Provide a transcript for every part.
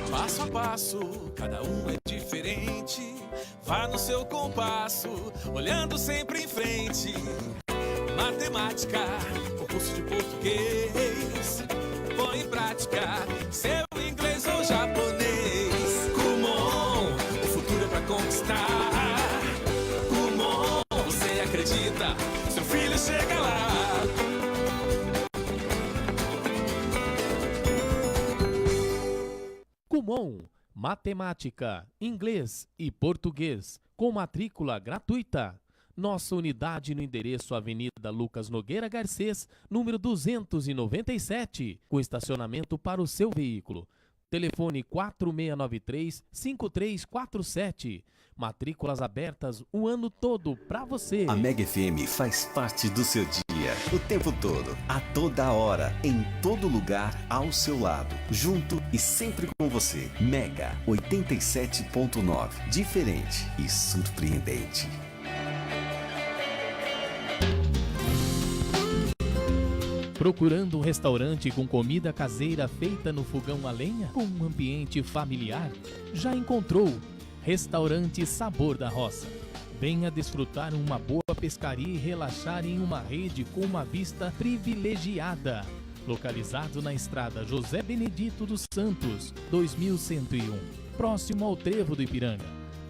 Passo a passo, cada um é diferente. Vá no seu compasso, olhando sempre em frente. Matemática, concurso de português. Põe em prática, seu inglês ou japonês. Kumon, o futuro é pra conquistar. Kumon, você acredita, seu filho chega lá. Kumon, matemática, inglês e português, com matrícula gratuita. Nossa unidade no endereço Avenida Lucas Nogueira Garcês, número 297, com estacionamento para o seu veículo. Telefone 4693-5347. Matrículas abertas o ano todo para você. A Mega FM faz parte do seu dia, o tempo todo, a toda hora, em todo lugar, ao seu lado, junto e sempre com você. Mega 87.9, diferente e surpreendente. Procurando um restaurante com comida caseira feita no fogão a lenha, com um ambiente familiar? Já encontrou? Restaurante Sabor da Roça. Venha desfrutar uma boa pescaria e relaxar em uma rede com uma vista privilegiada. Localizado na estrada José Benedito dos Santos, 2101, próximo ao Trevo do Ipiranga.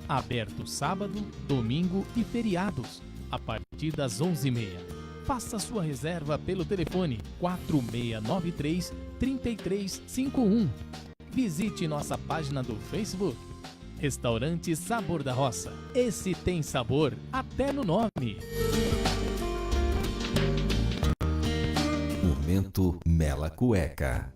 Aberto sábado, domingo e feriados, a partir das 11h30. Faça sua reserva pelo telefone 4693-3351. Visite nossa página do Facebook, Restaurante Sabor da Roça. Esse tem sabor até no nome. Momento Mela Cueca.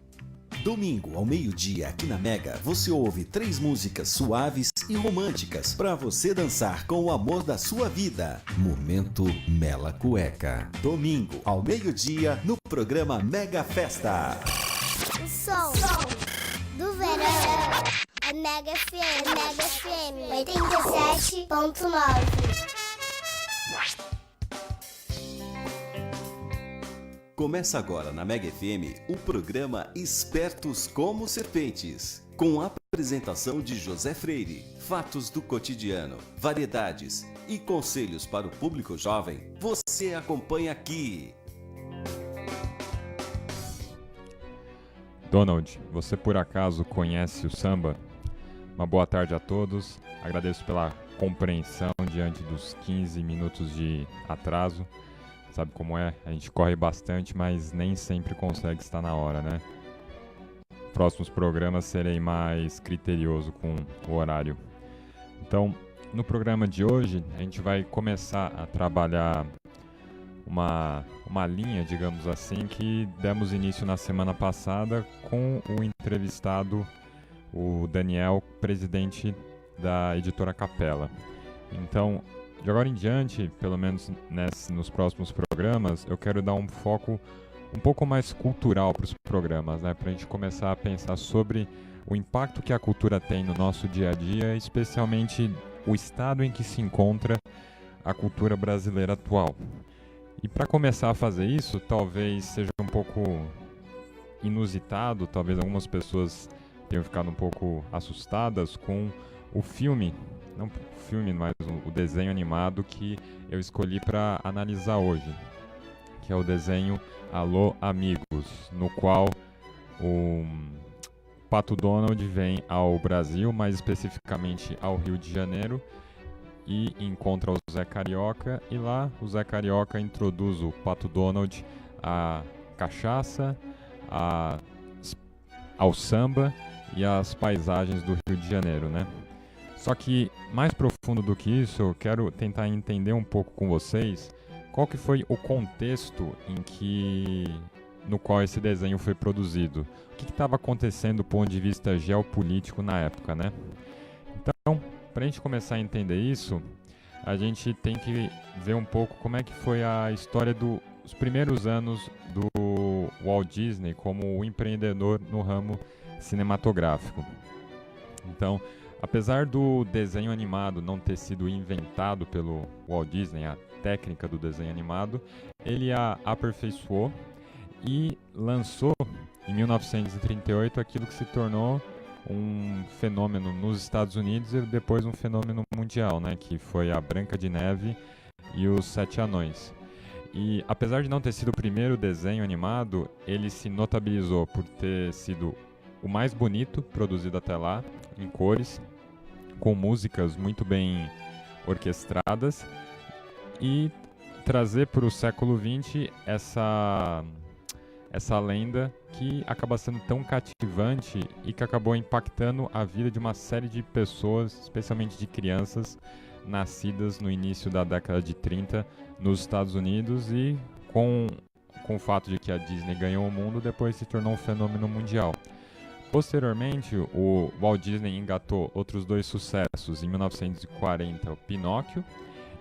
Domingo ao meio-dia aqui na Mega, você ouve 3 músicas suaves e românticas para você dançar com o amor da sua vida. Momento Mela Cueca. Domingo ao meio-dia no programa Mega Festa. O som do verão é Mega FM, Mega FM 87.9. Começa agora na Mega FM o programa Espertos como Serpentes, com a apresentação de José Freire, fatos do cotidiano, variedades e conselhos para o público jovem. Você acompanha aqui. Donald, você por acaso conhece o samba? Uma boa tarde a todos, agradeço pela compreensão diante dos 15 minutos de atraso. Sabe como é? A gente corre bastante, mas nem sempre consegue estar na hora, né? Próximos programas serei mais criterioso com o horário. Então, no programa de hoje, a gente vai começar a trabalhar uma linha, digamos assim, que demos início na semana passada com o entrevistado, o Daniel, presidente da editora Capela. Então, de agora em diante, pelo menos nos próximos programas, eu quero dar um foco um pouco mais cultural para os programas, né? Para a gente começar a pensar sobre o impacto que a cultura tem no nosso dia a dia, especialmente o estado em que se encontra a cultura brasileira atual. E para começar a fazer isso, talvez seja um pouco inusitado, talvez algumas pessoas tenham ficado um pouco assustadas com o filme, não o filme, mas o desenho animado que eu escolhi para analisar hoje, que é o desenho Alô Amigos, no qual o Pato Donald vem ao Brasil, mais especificamente ao Rio de Janeiro, e encontra o Zé Carioca, e lá o Zé Carioca introduz o Pato Donald à cachaça, ao samba e às paisagens do Rio de Janeiro, né? Só que, mais profundo do que isso, eu quero tentar entender um pouco com vocês qual que foi o contexto no qual esse desenho foi produzido. O que estava acontecendo do ponto de vista geopolítico na época, né? Então, para a gente começar a entender isso, a gente tem que ver um pouco como é que foi a história dos primeiros anos do Walt Disney como empreendedor no ramo cinematográfico. Então, apesar do desenho animado não ter sido inventado pelo Walt Disney, a técnica do desenho animado, ele a aperfeiçoou e lançou em 1938 aquilo que se tornou um fenômeno nos Estados Unidos e depois um fenômeno mundial, né, que foi a Branca de Neve e os Sete Anões. E apesar de não ter sido o primeiro desenho animado, ele se notabilizou por ter sido o mais bonito produzido até lá, em cores, com músicas muito bem orquestradas, e trazer para o século XX essa lenda que acaba sendo tão cativante e que acabou impactando a vida de uma série de pessoas, especialmente de crianças, nascidas no início da década de 30 nos Estados Unidos, e com o fato de que a Disney ganhou o mundo, depois se tornou um fenômeno mundial. Posteriormente, o Walt Disney engatou outros dois sucessos. Em 1940, o Pinóquio,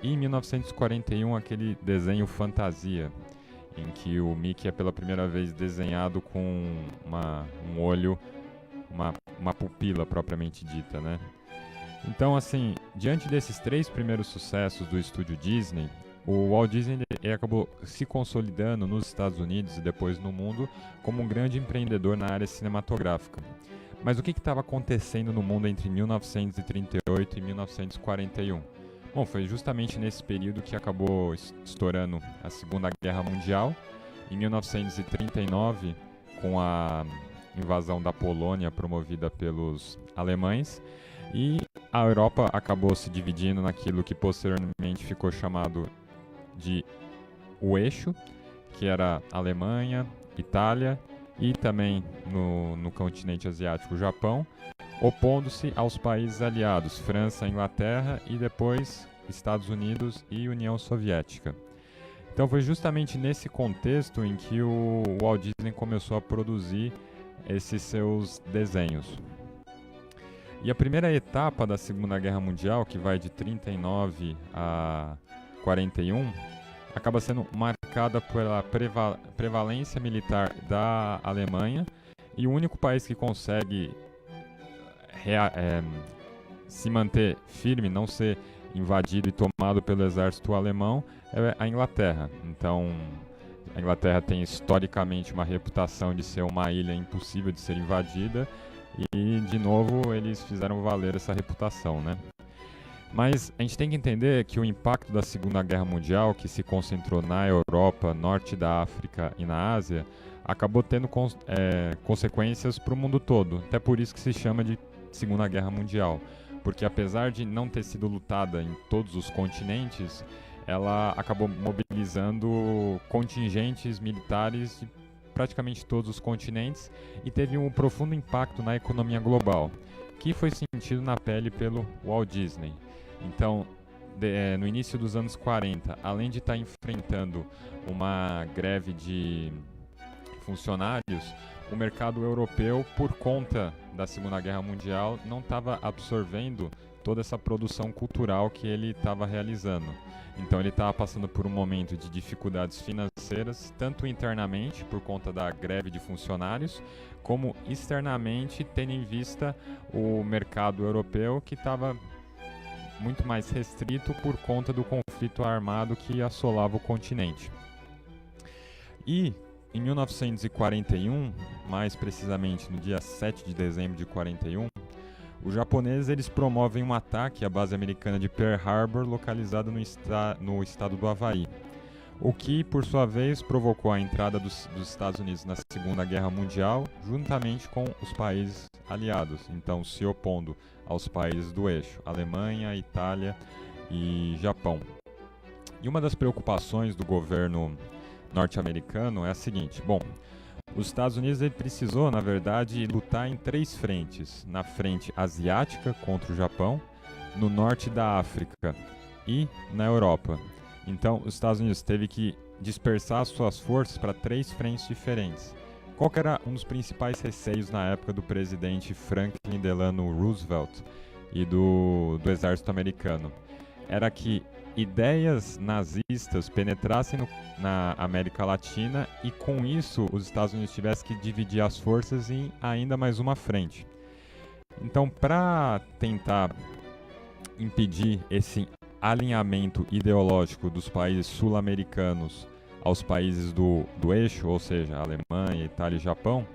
e em 1941, aquele desenho Fantasia, em que o Mickey é pela primeira vez desenhado com um olho, uma pupila propriamente dita, né? Então, assim, diante desses três primeiros sucessos do estúdio Disney, o Walt Disney acabou se consolidando nos Estados Unidos e depois no mundo como um grande empreendedor na área cinematográfica. Mas o que estava acontecendo no mundo entre 1938 e 1941? Bom, foi justamente nesse período que acabou estourando a Segunda Guerra Mundial. Em 1939, com a invasão da Polônia promovida pelos alemães, e a Europa acabou se dividindo naquilo que posteriormente ficou chamado de o eixo, que era Alemanha, Itália e também no continente asiático, o Japão, opondo-se aos países aliados, França, Inglaterra e depois Estados Unidos e União Soviética. Então foi justamente nesse contexto em que o Walt Disney começou a produzir esses seus desenhos. E a primeira etapa da Segunda Guerra Mundial, que vai de 39 a 41, acaba sendo marcada pela prevalência militar da Alemanha, e o único país que consegue se manter firme, não ser invadido e tomado pelo exército alemão, é a Inglaterra. Então, a Inglaterra tem historicamente uma reputação de ser uma ilha impossível de ser invadida, e, de novo, eles fizeram valer essa reputação, né? Mas a gente tem que entender que o impacto da Segunda Guerra Mundial, que se concentrou na Europa, norte da África e na Ásia, acabou tendo consequências para o mundo todo. Até por isso que se chama de Segunda Guerra Mundial. Porque apesar de não ter sido lutada em todos os continentes, ela acabou mobilizando contingentes militares de praticamente todos os continentes e teve um profundo impacto na economia global, que foi sentido na pele pelo Walt Disney. Então, no início dos anos 40, além de estar enfrentando uma greve de funcionários, o mercado europeu, por conta da Segunda Guerra Mundial, não estava absorvendo toda essa produção cultural que ele estava realizando. Então ele estava passando por um momento de dificuldades financeiras, tanto internamente, por conta da greve de funcionários, como externamente, tendo em vista o mercado europeu, que estava muito mais restrito por conta do conflito armado que assolava o continente. E em 1941, mais precisamente no dia 7 de dezembro de 41, os japoneses eles promovem um ataque à base americana de Pearl Harbor, localizada no estado do Havaí, o que, por sua vez, provocou a entrada dos Estados Unidos na Segunda Guerra Mundial, juntamente com os países aliados, então se opondo aos países do eixo, Alemanha, Itália e Japão. E uma das preocupações do governo norte-americano é a seguinte: bom, os Estados Unidos ele precisou, na verdade, lutar em três frentes. Na frente asiática, contra o Japão, no norte da África e na Europa. Então, os Estados Unidos teve que dispersar suas forças para três frentes diferentes. Qual que era um dos principais receios na época do presidente Franklin Delano Roosevelt e do exército americano? Era que ideias nazistas penetrassem na América Latina e, com isso, os Estados Unidos tivessem que dividir as forças em ainda mais uma frente. Então, para tentar impedir esse alinhamento ideológico dos países sul-americanos aos países do eixo, ou seja, Alemanha, Itália e Japão,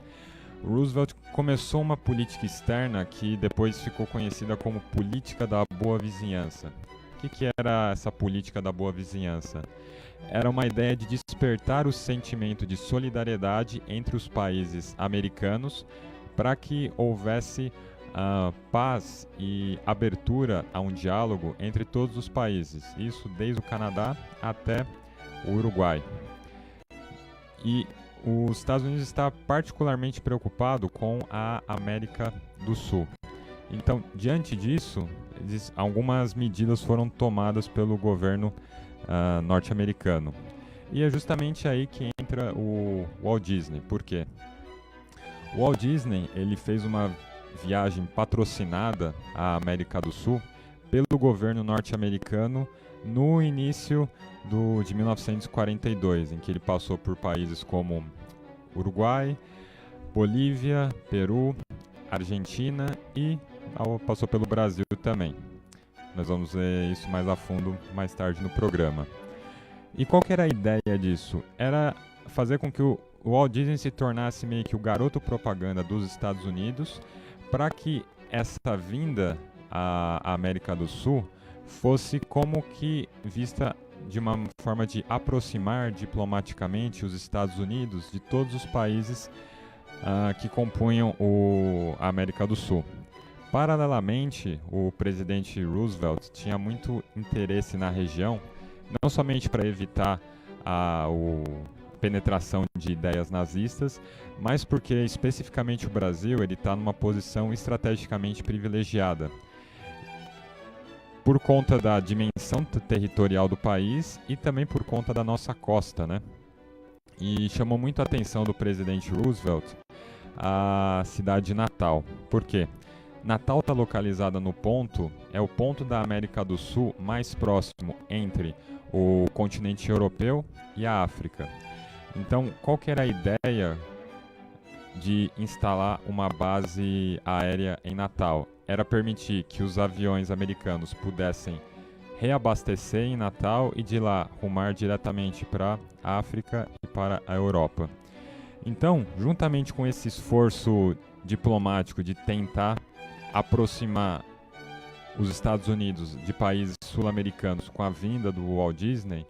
o Roosevelt começou uma política externa que depois ficou conhecida como política da boa vizinhança. O que era essa política da boa vizinhança? Era uma ideia de despertar o sentimento de solidariedade entre os países americanos para que houvesse paz e abertura a um diálogo entre todos os países. Isso desde o Canadá até o Uruguai. E os Estados Unidos está particularmente preocupado com a América do Sul. Então, diante disso, algumas medidas foram tomadas pelo governo norte-americano. E é justamente aí que entra o Walt Disney. Por quê? O Walt Disney ele fez uma viagem patrocinada à América do Sul pelo governo norte-americano no início de 1942, em que ele passou por países como Uruguai, Bolívia, Peru, Argentina e passou pelo Brasil também. Nós vamos ver isso mais a fundo mais tarde no programa. E qual que era a ideia disso? Era fazer com que o Walt Disney se tornasse meio que o garoto propaganda dos Estados Unidos para que essa vinda à América do Sul fosse como que vista de uma forma de aproximar diplomaticamente os Estados Unidos de todos os países que compunham a América do Sul. Paralelamente, o presidente Roosevelt tinha muito interesse na região, não somente para evitar a penetração de ideias nazistas, mas porque especificamente o Brasil ele está numa posição estrategicamente privilegiada por conta da dimensão territorial do país e também por conta da nossa costa, né? E chamou muito a atenção do presidente Roosevelt a cidade de Natal. Por quê? Natal está localizada no ponto da América do Sul mais próximo entre o continente europeu e a África. Então, qual que era a ideia de instalar uma base aérea em Natal? Era permitir que os aviões americanos pudessem reabastecer em Natal e de lá rumar diretamente para a África e para a Europa. Então, juntamente com esse esforço diplomático de tentar aproximar os Estados Unidos de países sul-americanos com a vinda do Walt Disney,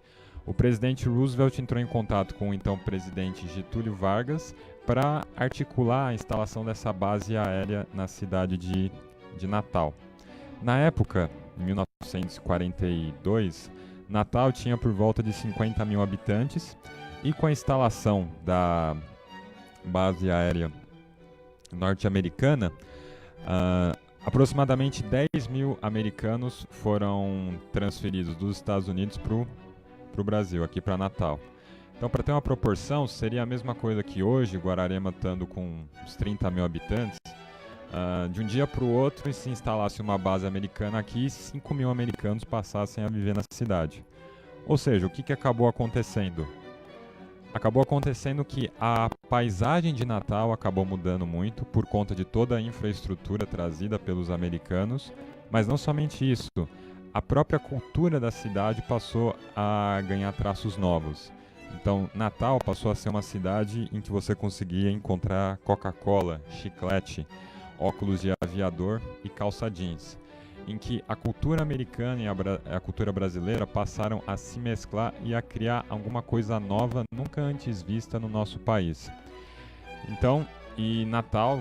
o presidente Roosevelt entrou em contato com o então presidente Getúlio Vargas para articular a instalação dessa base aérea na cidade de Natal. Na época, em 1942, Natal tinha por volta de 50 mil habitantes e com a instalação da base aérea norte-americana, aproximadamente 10 mil americanos foram transferidos dos Estados Unidos para o Brasil, aqui para Natal. Então, para ter uma proporção, seria a mesma coisa que hoje, Guararema estando com uns 30 mil habitantes, de um dia para o outro, se instalasse uma base americana aqui e 5 mil americanos passassem a viver na cidade. Ou seja, o que acabou acontecendo? Acabou acontecendo que a paisagem de Natal acabou mudando muito por conta de toda a infraestrutura trazida pelos americanos, mas não somente isso, a própria cultura da cidade passou a ganhar traços novos. Então, Natal passou a ser uma cidade em que você conseguia encontrar Coca-Cola, chiclete, óculos de aviador e calça jeans, em que a cultura americana e a cultura brasileira passaram a se mesclar e a criar alguma coisa nova nunca antes vista no nosso país. Então, e Natal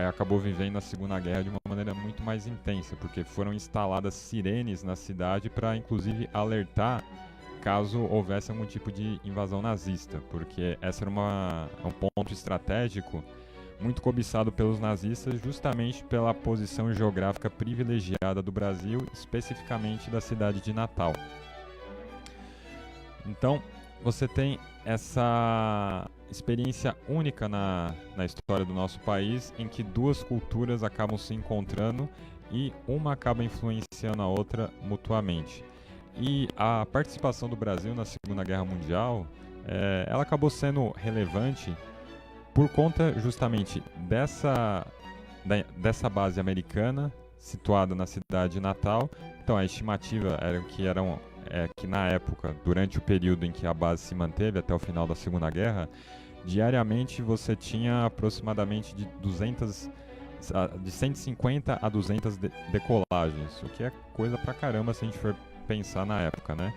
acabou vivendo a Segunda Guerra de uma maneira muito mais intensa, porque foram instaladas sirenes na cidade para, inclusive, alertar caso houvesse algum tipo de invasão nazista, porque esse era um ponto estratégico muito cobiçado pelos nazistas, justamente pela posição geográfica privilegiada do Brasil, especificamente da cidade de Natal. Então, você tem essa experiência única na história do nosso país, em que duas culturas acabam se encontrando e uma acaba influenciando a outra mutuamente. E a participação do Brasil na Segunda Guerra Mundial, ela acabou sendo relevante por conta justamente dessa base americana situada na cidade de Natal. Então a estimativa era que na época, durante o período em que a base se manteve até o final da Segunda Guerra, diariamente você tinha aproximadamente de 150 a 200 decolagens, o que é coisa pra caramba se a gente for pensar na época, né?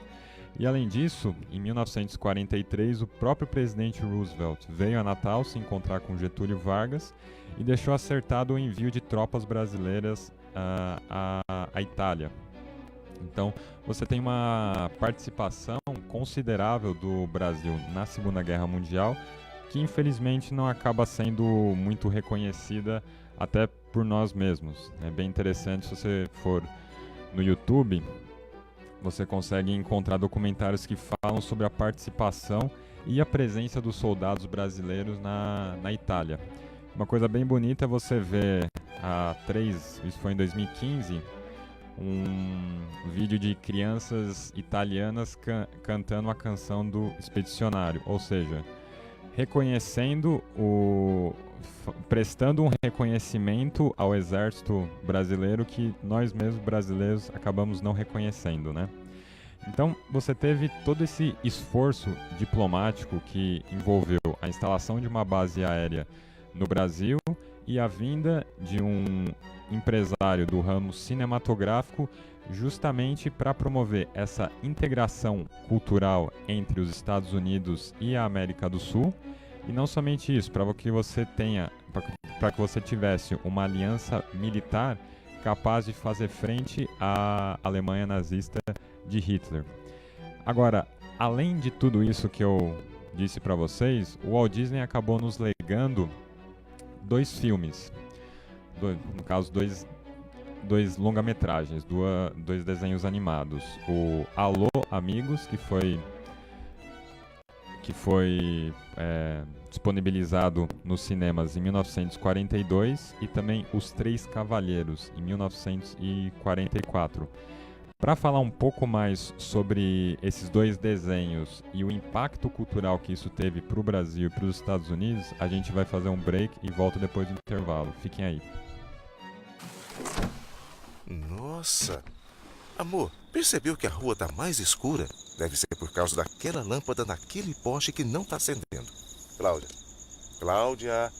E além disso, em 1943, o próprio presidente Roosevelt veio a Natal se encontrar com Getúlio Vargas e deixou acertado o envio de tropas brasileiras à Itália. Então, você tem uma participação considerável do Brasil na Segunda Guerra Mundial, que infelizmente não acaba sendo muito reconhecida até por nós mesmos. É bem interessante, se você for no YouTube, você consegue encontrar documentários que falam sobre a participação e a presença dos soldados brasileiros na Itália. Uma coisa bem bonita é você ver isso foi em 2015, um vídeo de crianças italianas cantando a canção do Expedicionário, ou seja, prestando um reconhecimento ao exército brasileiro que nós mesmos brasileiros acabamos não reconhecendo, né? Então, você teve todo esse esforço diplomático que envolveu a instalação de uma base aérea no Brasil e a vinda de um empresário do ramo cinematográfico justamente para promover essa integração cultural entre os Estados Unidos e a América do Sul. E não somente isso, para que você tivesse uma aliança militar capaz de fazer frente à Alemanha nazista de Hitler. Agora, além de tudo isso que eu disse para vocês, o Walt Disney acabou nos legando 2 filmes, no caso dois longa-metragens, 2 desenhos animados. O Alô, Amigos, que foi disponibilizado nos cinemas em 1942, e também Os Três Cavalheiros, em 1944. Para falar um pouco mais sobre esses 2 desenhos e o impacto cultural que isso teve para o Brasil e para os Estados Unidos, a gente vai fazer um break e volta depois do intervalo. Fiquem aí. Nossa! Amor, percebeu que a rua tá mais escura? Deve ser por causa daquela lâmpada naquele poste que não tá acendendo. Cláudia! Cláudia!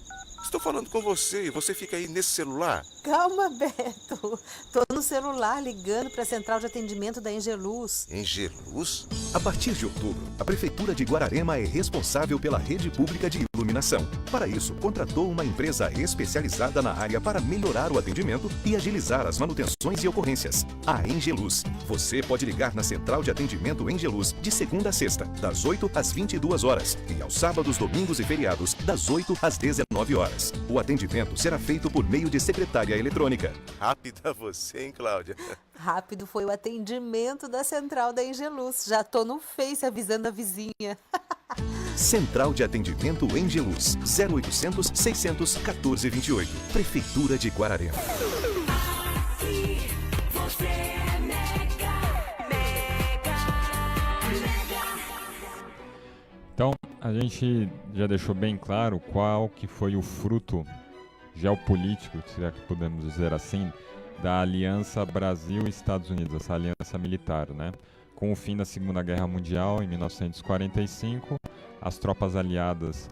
Estou falando com você e você fica aí nesse celular? Calma, Beto. Tô no celular ligando para a central de atendimento da Engeluz. Engeluz? A partir de outubro, a Prefeitura de Guararema é responsável pela rede pública de iluminação. Para isso, contratou uma empresa especializada na área para melhorar o atendimento e agilizar as manutenções e ocorrências. A Engeluz. Você pode ligar na central de atendimento Engeluz de segunda a sexta, das 8 às 22 horas, e aos sábados, domingos e feriados, das 8 às 19 horas. O atendimento será feito por meio de secretária eletrônica. Rápida você, hein, Cláudia? Rápido foi o atendimento da central da Engeluz. Já tô no Face avisando a vizinha. Central de atendimento Engeluz, 0800 600 1428. Prefeitura de Guararema. Então, a gente já deixou bem claro qual que foi o fruto geopolítico, se é que podemos dizer assim, da aliança Brasil-Estados Unidos, essa aliança militar, né? Com o fim da Segunda Guerra Mundial, em 1945, as tropas aliadas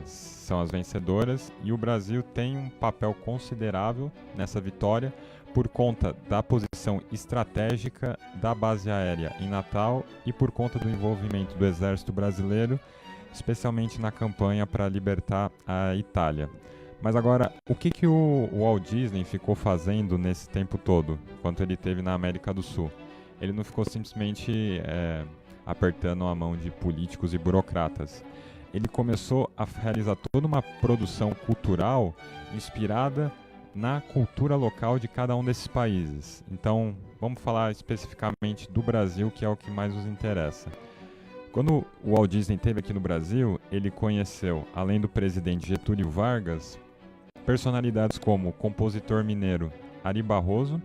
são as vencedoras e o Brasil tem um papel considerável nessa vitória por conta da posição estratégica da base aérea em Natal e por conta do envolvimento do Exército Brasileiro, especialmente na campanha para libertar a Itália. Mas agora, o que o Walt Disney ficou fazendo nesse tempo todo, enquanto ele esteve na América do Sul? Ele não ficou simplesmente apertando a mão de políticos e burocratas. Ele começou a realizar toda uma produção cultural inspirada na cultura local de cada um desses países. Então, vamos falar especificamente do Brasil, que é o que mais nos interessa. Quando o Walt Disney esteve aqui no Brasil, ele conheceu, além do presidente Getúlio Vargas, personalidades como o compositor mineiro Ari Barroso,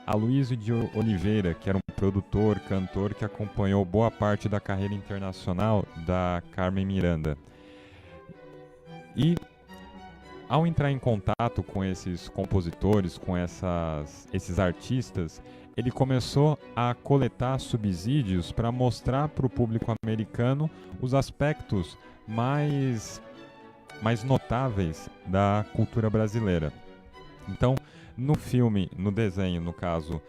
Aloysio de Oliveira, que era um produtor, cantor que acompanhou boa parte da carreira internacional da Carmen Miranda. E ao entrar em contato com esses compositores, com esses artistas, ele começou a coletar subsídios para mostrar para o público americano os aspectos mais notáveis da cultura brasileira. Então, no filme, no desenho, no caso,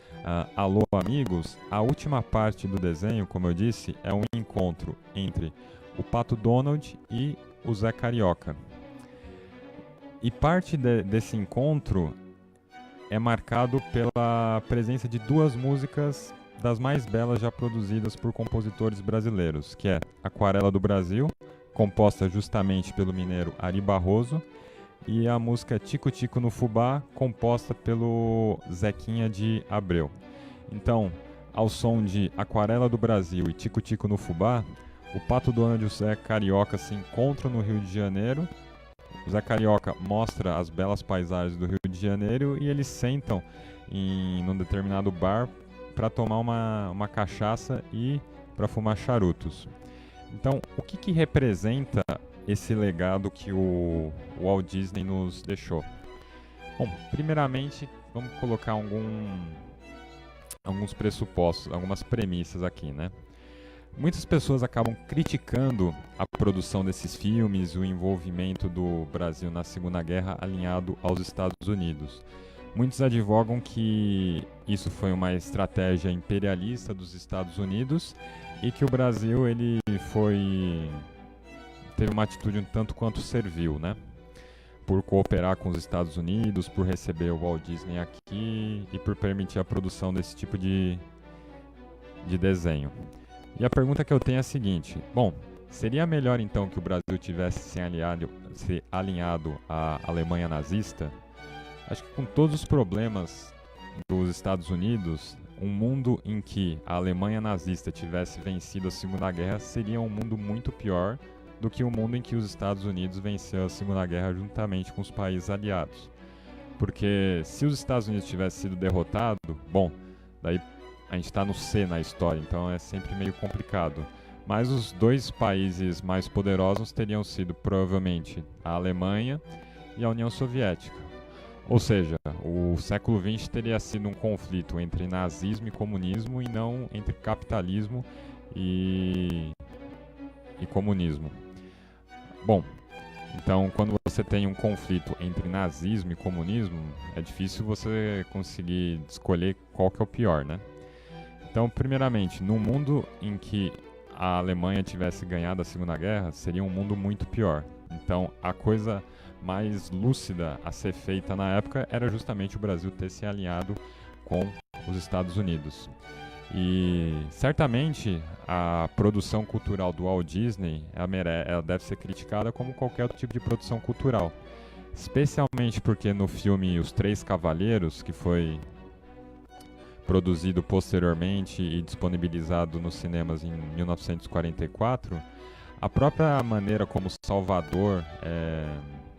Alô Amigos, a última parte do desenho, como eu disse, é um encontro entre o Pato Donald e o Zé Carioca. E parte desse encontro é marcado pela presença de duas músicas das mais belas já produzidas por compositores brasileiros, que é Aquarela do Brasil, composta justamente pelo mineiro Ari Barroso, e a música Tico Tico no Fubá, composta pelo Zequinha de Abreu. Então, ao som de Aquarela do Brasil e Tico Tico no Fubá, o Pato Donald e o Zé Carioca se encontram no Rio de Janeiro. O Zé Carioca mostra as belas paisagens do Rio de Janeiro e eles sentam num determinado bar para tomar uma cachaça e para fumar charutos. Então, o que representa esse legado que o Walt Disney nos deixou? Bom, primeiramente, vamos colocar alguns pressupostos, algumas premissas aqui, né? Muitas pessoas acabam criticando a produção desses filmes, o envolvimento do Brasil na Segunda Guerra alinhado aos Estados Unidos. Muitos advogam que isso foi uma estratégia imperialista dos Estados Unidos e que o Brasil teve uma atitude um tanto quanto servil, né? Por cooperar com os Estados Unidos, por receber o Walt Disney aqui e por permitir a produção desse tipo de desenho. E a pergunta que eu tenho é a seguinte: bom, seria melhor então que o Brasil tivesse se alinhado à Alemanha nazista? Acho que com todos os problemas dos Estados Unidos, um mundo em que a Alemanha nazista tivesse vencido a Segunda Guerra seria um mundo muito pior do que o mundo em que os Estados Unidos venceu a Segunda Guerra juntamente com os países aliados. Porque se os Estados Unidos tivessem sido derrotados, bom, daí a gente está no C na história, então é sempre meio complicado. Mas os dois países mais poderosos teriam sido provavelmente a Alemanha e a União Soviética. Ou seja, o século XX teria sido um conflito entre nazismo e comunismo e não entre capitalismo e comunismo. Bom, então quando você tem um conflito entre nazismo e comunismo, é difícil você conseguir escolher qual que é o pior, né? Então, primeiramente, no mundo em que a Alemanha tivesse ganhado a Segunda Guerra, seria um mundo muito pior. Então, a coisa mais lúcida a ser feita na época era justamente o Brasil ter se alinhado com os Estados Unidos. E certamente a produção cultural do Walt Disney ela deve ser criticada como qualquer outro tipo de produção cultural. Especialmente porque no filme Os Três Cavaleiros, que foi produzido posteriormente e disponibilizado nos cinemas em 1944, a própria maneira como Salvador é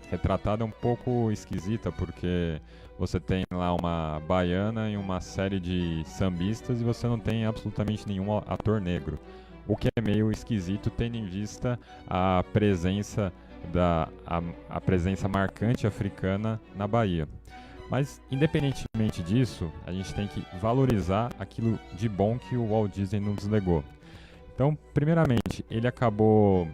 retratada é um pouco esquisita, porque você tem lá uma baiana e uma série de sambistas e você não tem absolutamente nenhum ator negro, o que é meio esquisito tendo em vista a presença a presença marcante africana na Bahia. Mas, independentemente disso, a gente tem que valorizar aquilo de bom que o Walt Disney nos legou. Então, primeiramente, ele acabou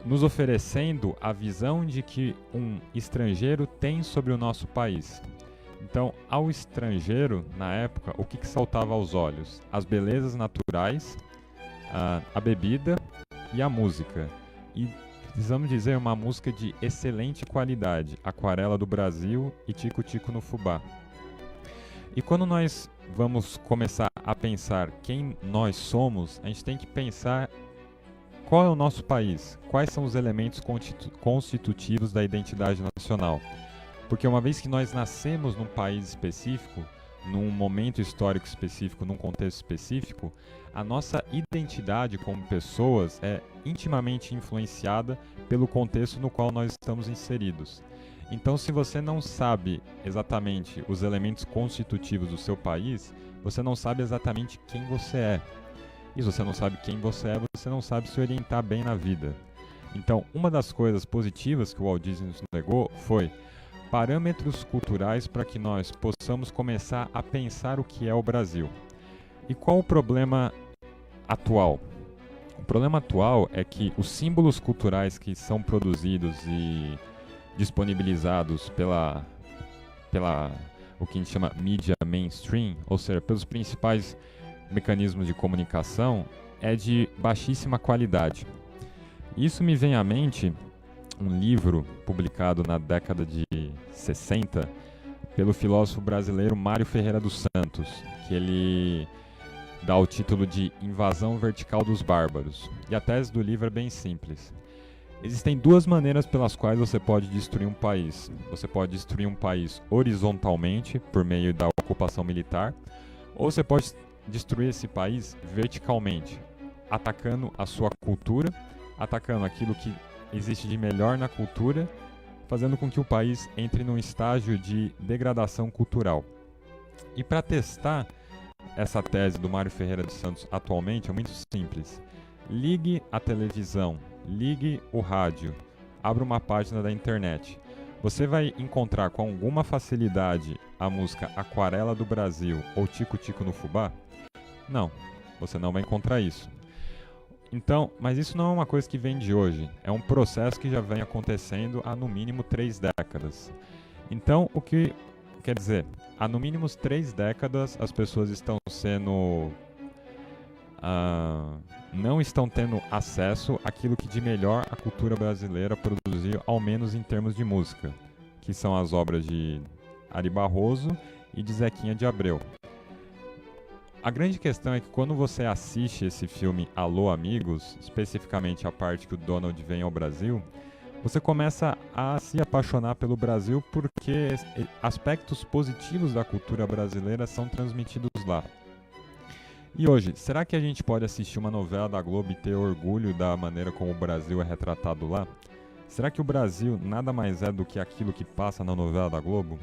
nos oferecendo a visão de que um estrangeiro tem sobre o nosso país. Então, ao estrangeiro, na época, o que saltava aos olhos? As belezas naturais, a bebida e a música. E precisamos dizer, uma música de excelente qualidade, Aquarela do Brasil e Tico Tico no Fubá. E quando nós vamos começar a pensar quem nós somos, a gente tem que pensar qual é o nosso país, quais são os elementos constitutivos da identidade nacional. Porque uma vez que nós nascemos num país específico, num momento histórico específico, num contexto específico, a nossa identidade como pessoas é intimamente influenciada pelo contexto no qual nós estamos inseridos. Então, se você não sabe exatamente os elementos constitutivos do seu país, você não sabe exatamente quem você é. E se você não sabe quem você é, você não sabe se orientar bem na vida. Então, uma das coisas positivas que o Walt Disney nos legou foi parâmetros culturais para que nós possamos começar a pensar o que é o Brasil. E qual o problema atual? O problema atual é que os símbolos culturais que são produzidos e disponibilizados pela o que a gente chama mídia mainstream, ou seja, pelos principais mecanismos de comunicação, é de baixíssima qualidade. Isso me vem à mente um livro publicado na década de 60 pelo filósofo brasileiro Mário Ferreira dos Santos, que ele dá o título de Invasão Vertical dos Bárbaros. E a tese do livro é bem simples. Existem duas maneiras pelas quais você pode destruir um país. Você pode destruir um país horizontalmente, por meio da ocupação militar, ou você pode destruir esse país verticalmente, atacando a sua cultura, atacando aquilo que existe de melhor na cultura, fazendo com que o país entre num estágio de degradação cultural. E para testar essa tese do Mário Ferreira dos Santos atualmente é muito simples. Ligue a televisão, ligue o rádio, abra uma página da internet. Você vai encontrar com alguma facilidade a música Aquarela do Brasil ou Tico Tico no Fubá? Não, você não vai encontrar isso. Então, mas isso não é uma coisa que vem de hoje, é um processo que já vem acontecendo há no mínimo 3 décadas. Então, o que quer dizer? Há no mínimo 3 décadas as pessoas estão sendo... não estão tendo acesso àquilo que de melhor a cultura brasileira produziu, ao menos em termos de música, que são as obras de Ari Barroso e de Zequinha de Abreu. A grande questão é que quando você assiste esse filme Alô Amigos, especificamente a parte que o Donald vem ao Brasil, você começa a se apaixonar pelo Brasil porque aspectos positivos da cultura brasileira são transmitidos lá. E hoje, será que a gente pode assistir uma novela da Globo e ter orgulho da maneira como o Brasil é retratado lá? Será que o Brasil nada mais é do que aquilo que passa na novela da Globo?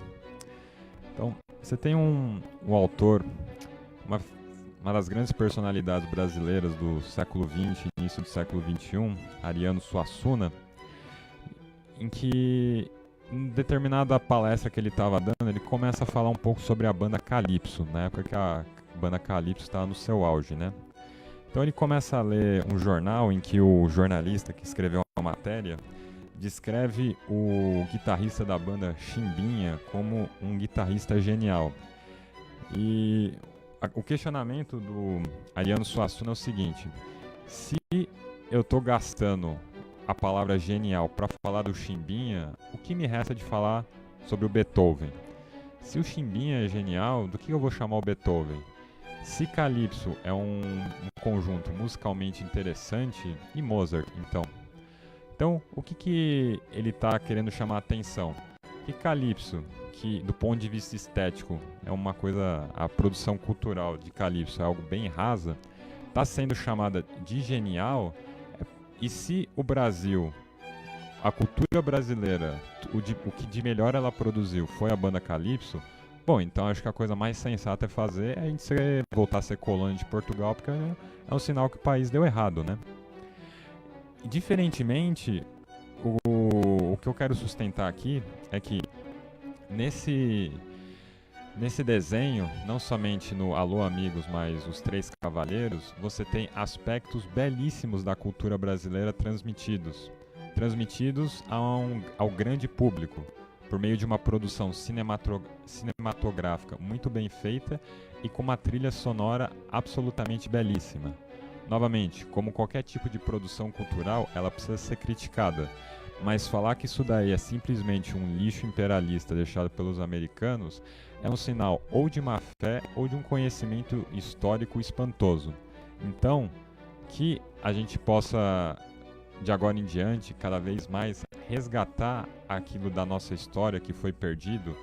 Então, você tem um autor, uma das grandes personalidades brasileiras do século XX, início do século XXI, Ariano Suassuna, em que, em determinada palestra que ele estava dando, ele começa a falar um pouco sobre a banda Calypso, na época que a banda Calypso estava no seu auge, né? Então ele começa a ler um jornal em que o jornalista que escreveu a matéria descreve o guitarrista da banda Chimbinha como um guitarrista genial. E o questionamento do Ariano Suassuna é o seguinte: se eu estou gastando a palavra genial para falar do Chimbinha, o que me resta de falar sobre o Beethoven? Se o Chimbinha é genial, do que eu vou chamar o Beethoven? Se Calypso é um conjunto musicalmente interessante, e Mozart, então? Então, o que ele está querendo chamar a atenção? Que Calypso, que do ponto de vista estético é uma coisa, a produção cultural de Calypso é algo bem rasa, está sendo chamada de genial. E se o Brasil, a cultura brasileira, o que de melhor ela produziu foi a banda Calypso, bom, então acho que a coisa mais sensata a fazer é a gente voltar a ser colônia de Portugal, porque é um sinal que o país deu errado, né? E, diferentemente, o que eu quero sustentar aqui é que nesse desenho, não somente no Alô Amigos, mas Os Três Cavaleiros, você tem aspectos belíssimos da cultura brasileira transmitidos ao grande público, por meio de uma produção cinematográfica muito bem feita e com uma trilha sonora absolutamente belíssima. Novamente, como qualquer tipo de produção cultural, ela precisa ser criticada, mas falar que isso daí é simplesmente um lixo imperialista deixado pelos americanos é um sinal ou de má fé ou de um conhecimento histórico espantoso. Então, que a gente possa, de agora em diante, cada vez mais resgatar aquilo da nossa história que foi perdido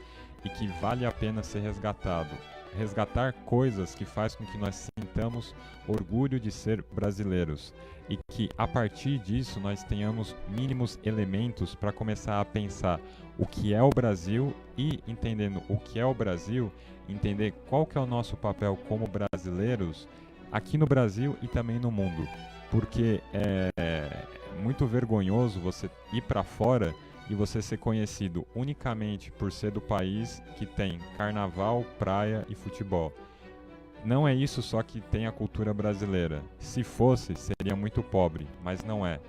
e que vale a pena ser resgatado. Resgatar coisas que faz com que nós sintamos orgulho de ser brasileiros e que a partir disso nós tenhamos mínimos elementos para começar a pensar o que é o Brasil e, entendendo o que é o Brasil, entender qual que é o nosso papel como brasileiros aqui no Brasil e também no mundo. Porque é muito vergonhoso você ir para fora e você ser conhecido unicamente por ser do país que tem carnaval, praia e futebol. Não é isso só que tem a cultura brasileira. Se fosse, seria muito pobre, mas não é.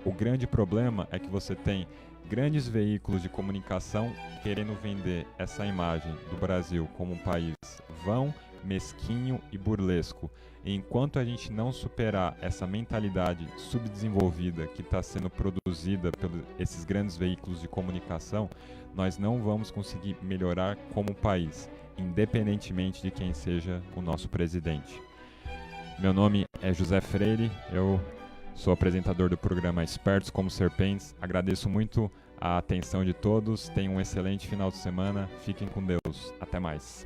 O grande problema é que você tem grandes veículos de comunicação querendo vender essa imagem do Brasil como um país vão, mesquinho e burlesco. E enquanto a gente não superar essa mentalidade subdesenvolvida que está sendo produzida por esses grandes veículos de comunicação, nós não vamos conseguir melhorar como país, independentemente de quem seja o nosso presidente. Meu nome é José Freire, eu sou apresentador do programa Espertos como Serpentes. Agradeço muito a atenção de todos, tenham um excelente final de semana, fiquem com Deus, até mais.